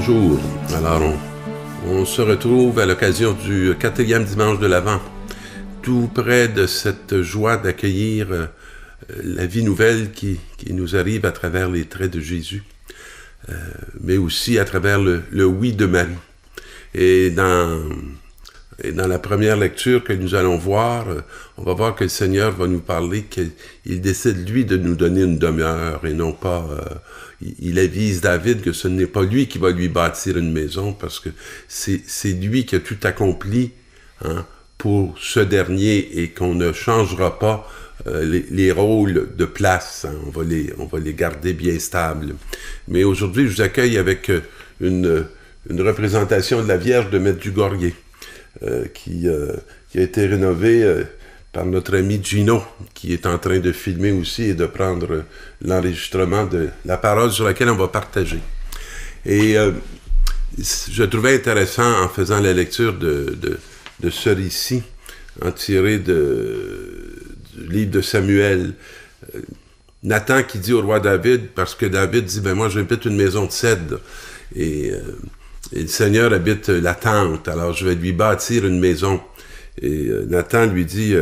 Bonjour. Alors, on se retrouve à l'occasion du 4e dimanche de l'Avent, tout près de cette joie d'accueillir la vie nouvelle qui nous arrive à travers les traits de Jésus, mais aussi à travers le oui de Marie. Et dans la première lecture que nous allons voir, on va voir que le Seigneur va nous parler qu'il décide, lui, de nous donner une demeure et non pas... il avise David que ce n'est pas lui qui va lui bâtir une maison parce que c'est lui qui a tout accompli pour ce dernier et qu'on ne changera pas les rôles de place. On va les garder bien stables. Mais aujourd'hui, je vous accueille avec une représentation de la Vierge de Maître Dugorier. Qui a été rénové par notre ami Gino, qui est en train de filmer aussi et de prendre l'enregistrement de la parole sur laquelle on va partager. Et je trouvais intéressant, en faisant la lecture de ce récit, tiré du livre de Samuel, Nathan qui dit au roi David, parce que David dit, ben moi j'habite une maison de cèdre, et le Seigneur habite la tente, alors je vais lui bâtir une maison. Et Nathan lui dit,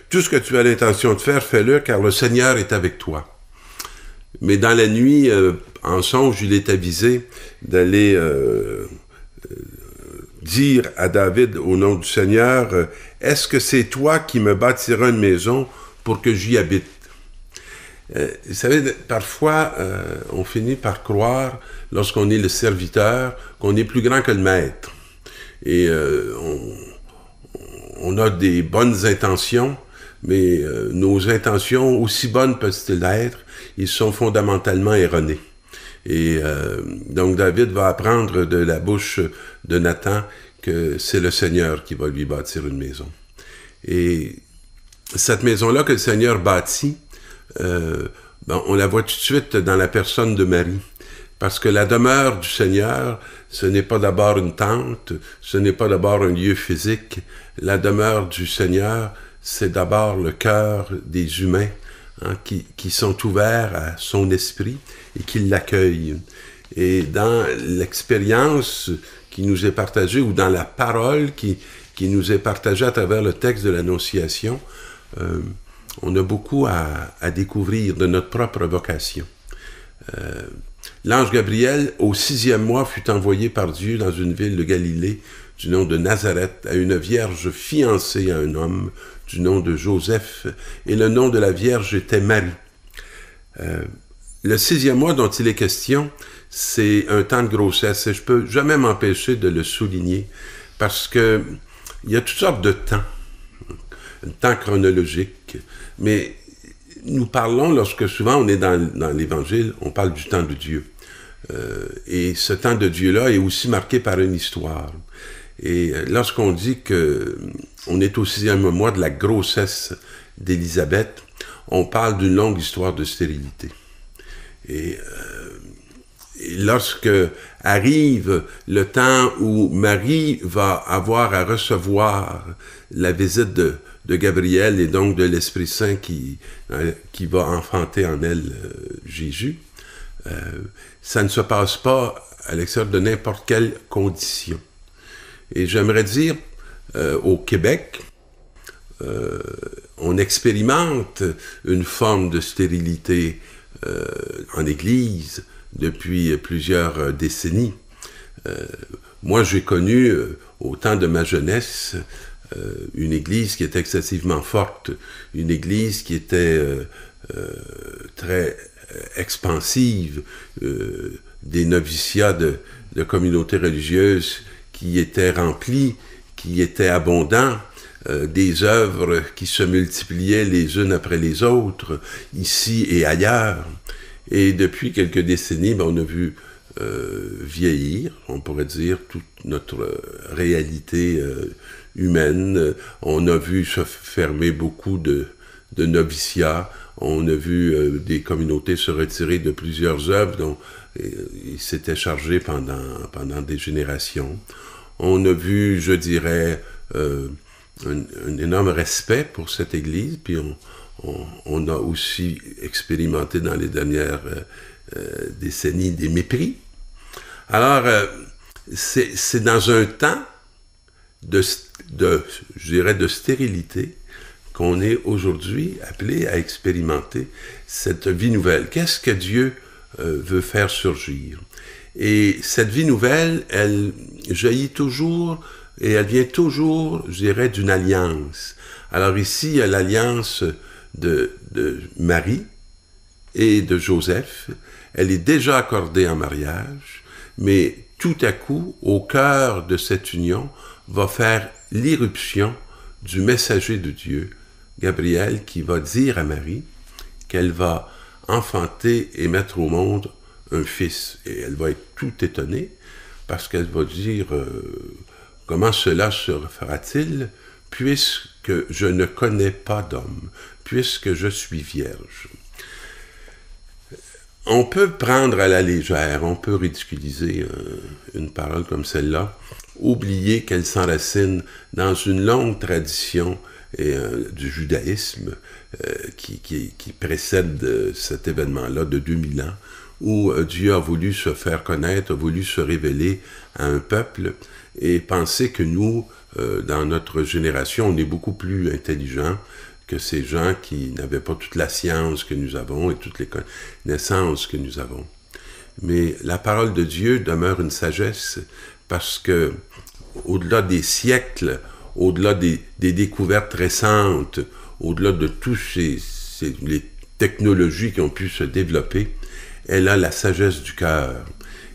tout ce que tu as l'intention de faire, fais-le, car le Seigneur est avec toi. Mais dans la nuit, en songe, il est avisé d'aller dire à David, au nom du Seigneur, est-ce que c'est toi qui me bâtiras une maison pour que j'y habite? Vous savez, parfois, on finit par croire, lorsqu'on est le serviteur, qu'on est plus grand que le maître. Et on a des bonnes intentions, mais nos intentions, aussi bonnes peuvent-elles être, ils sont fondamentalement erronées. Et donc David va apprendre de la bouche de Nathan que c'est le Seigneur qui va lui bâtir une maison. Et cette maison-là que le Seigneur bâtit, on la voit tout de suite dans la personne de Marie. Parce que la demeure du Seigneur, ce n'est pas d'abord une tente, ce n'est pas d'abord un lieu physique. La demeure du Seigneur, c'est d'abord le cœur des humains qui sont ouverts à son esprit et qui l'accueillent. Et dans l'expérience qui nous est partagée, ou dans la parole qui nous est partagée à travers le texte de l'Annonciation, on a beaucoup à découvrir de notre propre vocation. L'ange Gabriel, au 6e mois, fut envoyé par Dieu dans une ville de Galilée du nom de Nazareth à une vierge fiancée à un homme du nom de Joseph, et le nom de la vierge était Marie. Le 6e mois dont il est question, c'est un temps de grossesse, et je peux jamais m'empêcher de le souligner, parce que il y a toutes sortes de temps, un temps chronologique, mais nous parlons, lorsque souvent on est dans l'Évangile, on parle du temps de Dieu. Et ce temps de Dieu-là est aussi marqué par une histoire. Et lorsqu'on dit qu'on est au 6e mois de la grossesse d'Élisabeth, on parle d'une longue histoire de stérilité. Et lorsque arrive le temps où Marie va avoir à recevoir la visite de Gabriel et donc de l'Esprit Saint qui va enfanter en elle Jésus, ça ne se passe pas à l'extérieur de n'importe quelle condition. Et j'aimerais dire, au Québec, on expérimente une forme de stérilité en Église depuis plusieurs décennies. Moi, j'ai connu, au temps de ma jeunesse, une Église qui était excessivement forte, une Église qui était très expansive, des noviciats de communautés religieuses qui étaient remplis, qui étaient abondants, des œuvres qui se multipliaient les unes après les autres, ici et ailleurs. Et depuis quelques décennies, on a vu vieillir, on pourrait dire, toute notre réalité humaine. On a vu se fermer beaucoup de noviciats. On a vu des communautés se retirer de plusieurs œuvres dont ils s'étaient chargés pendant des générations. On a vu, je dirais, un énorme respect pour cette Église, puis on a aussi expérimenté dans les dernières décennies des mépris. Alors, c'est dans un temps je dirais, de stérilité qu'on est aujourd'hui appelé à expérimenter cette vie nouvelle. Qu'est-ce que Dieu veut faire surgir? Et cette vie nouvelle, elle jaillit toujours et elle vient toujours, je dirais, d'une alliance. Alors ici, il y a l'alliance de Marie et de Joseph. Elle est déjà accordée en mariage, mais tout à coup, au cœur de cette union, va faire l'irruption du messager de Dieu, Gabriel, qui va dire à Marie qu'elle va enfanter et mettre au monde un fils. Et elle va être tout étonnée parce qu'elle va dire comment cela se fera-t-il puisque je ne connais pas d'homme, puisque je suis vierge. On peut prendre à la légère, on peut ridiculiser une parole comme celle-là, oublier qu'elle s'enracine dans une longue tradition du judaïsme qui précède cet événement-là de 2000 ans, où Dieu a voulu se faire connaître, a voulu se révéler à un peuple, et penser que nous, dans notre génération, on est beaucoup plus intelligents que ces gens qui n'avaient pas toute la science que nous avons et toutes les connaissances que nous avons. Mais la parole de Dieu demeure une sagesse parce que, au-delà des siècles, au-delà des découvertes récentes, au-delà de toutes les technologies qui ont pu se développer, elle a la sagesse du cœur.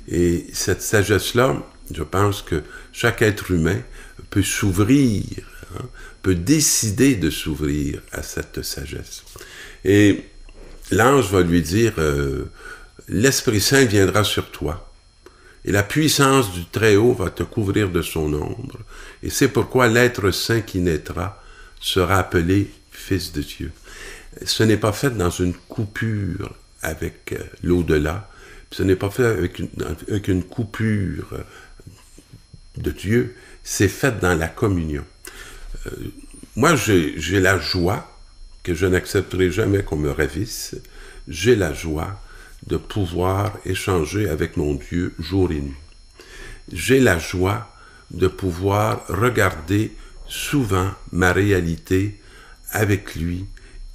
Et cette sagesse-là, je pense que chaque être humain peut s'ouvrir, peut décider de s'ouvrir à cette sagesse. Et l'ange va lui dire, l'Esprit Saint viendra sur toi, et la puissance du Très-Haut va te couvrir de son ombre, et c'est pourquoi l'être saint qui naîtra sera appelé Fils de Dieu. Ce n'est pas fait dans une coupure avec l'au-delà, ce n'est pas fait avec une coupure de Dieu, c'est fait dans la communion. Moi, j'ai la joie, que je n'accepterai jamais qu'on me ravisse, j'ai la joie de pouvoir échanger avec mon Dieu jour et nuit. J'ai la joie de pouvoir regarder souvent ma réalité avec lui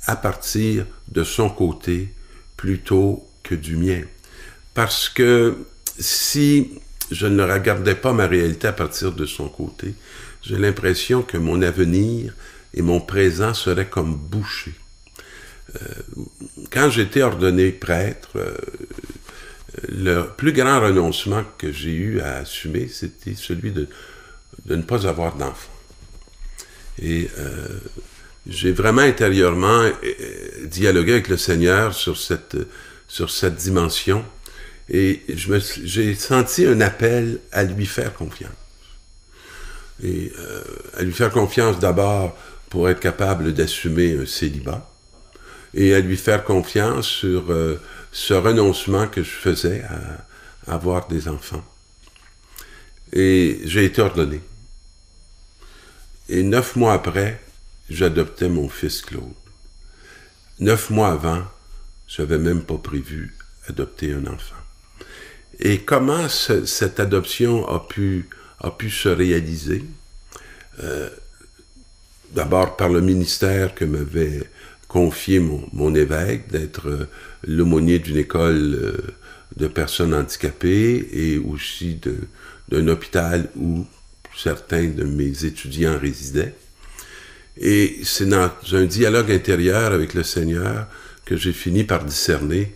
à partir de son côté plutôt que du mien. Parce que si je ne regardais pas ma réalité à partir de son côté, j'ai l'impression que mon avenir et mon présent seraient comme bouchés. Quand j'étais ordonné prêtre, le plus grand renoncement que j'ai eu à assumer, c'était celui de ne pas avoir d'enfant. Et j'ai vraiment intérieurement dialogué avec le Seigneur sur cette dimension, et j'ai senti un appel à lui faire confiance. Et à lui faire confiance d'abord pour être capable d'assumer un célibat, et à lui faire confiance sur ce renoncement que je faisais à avoir des enfants. Et j'ai été ordonné. Et 9 mois après, j'adoptais mon fils Claude. 9 mois avant, je n'avais même pas prévu adopter un enfant. Et comment cette adoption a pu se réaliser? D'abord par le ministère que m'avait confié mon évêque, d'être l'aumônier d'une école de personnes handicapées et aussi d'un hôpital où certains de mes étudiants résidaient. Et c'est dans un dialogue intérieur avec le Seigneur que j'ai fini par discerner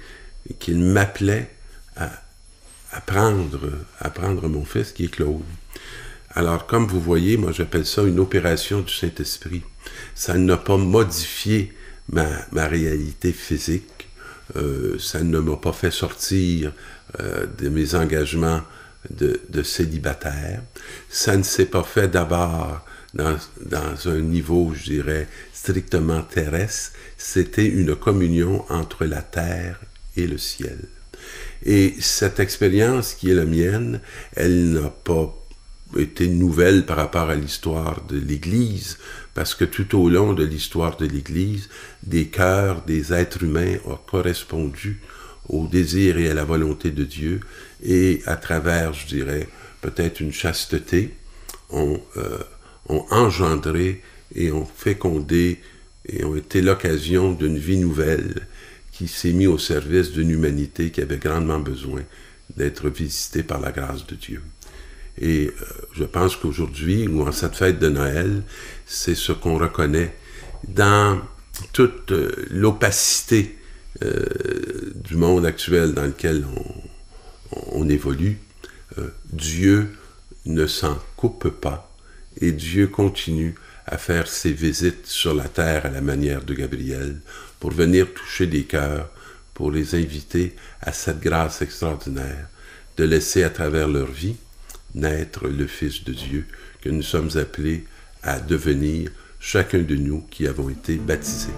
qu'il m'appelait à prendre mon fils qui est Claude. Alors, comme vous voyez, moi j'appelle ça une opération du Saint-Esprit. Ça n'a pas modifié ma réalité physique, ça ne m'a pas fait sortir de mes engagements de célibataire, ça ne s'est pas fait d'abord dans un niveau, je dirais, strictement terrestre, c'était une communion entre la terre et le ciel. Et cette expérience qui est la mienne, elle n'a pas été nouvelle par rapport à l'histoire de l'Église, parce que tout au long de l'histoire de l'Église, des cœurs, des êtres humains ont correspondu au désir et à la volonté de Dieu, et à travers, je dirais, peut-être une chasteté, ont engendré et ont fécondé et ont été l'occasion d'une vie nouvelle qui s'est mise au service d'une humanité qui avait grandement besoin d'être visitée par la grâce de Dieu. Et je pense qu'aujourd'hui, ou en cette fête de Noël, c'est ce qu'on reconnaît dans toute l'opacité du monde actuel dans lequel on évolue. Dieu ne s'en coupe pas et Dieu continue à faire ses visites sur la terre à la manière de Gabriel pour venir toucher des cœurs, pour les inviter à cette grâce extraordinaire de laisser à travers leur vie naître le Fils de Dieu que nous sommes appelés à devenir chacun de nous qui avons été baptisés.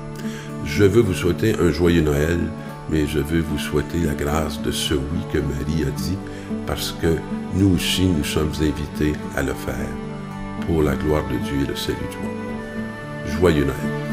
Je veux vous souhaiter un joyeux Noël, mais je veux vous souhaiter la grâce de ce oui que Marie a dit, parce que nous aussi, nous sommes invités à le faire pour la gloire de Dieu et le salut du monde. Joyeux Noël.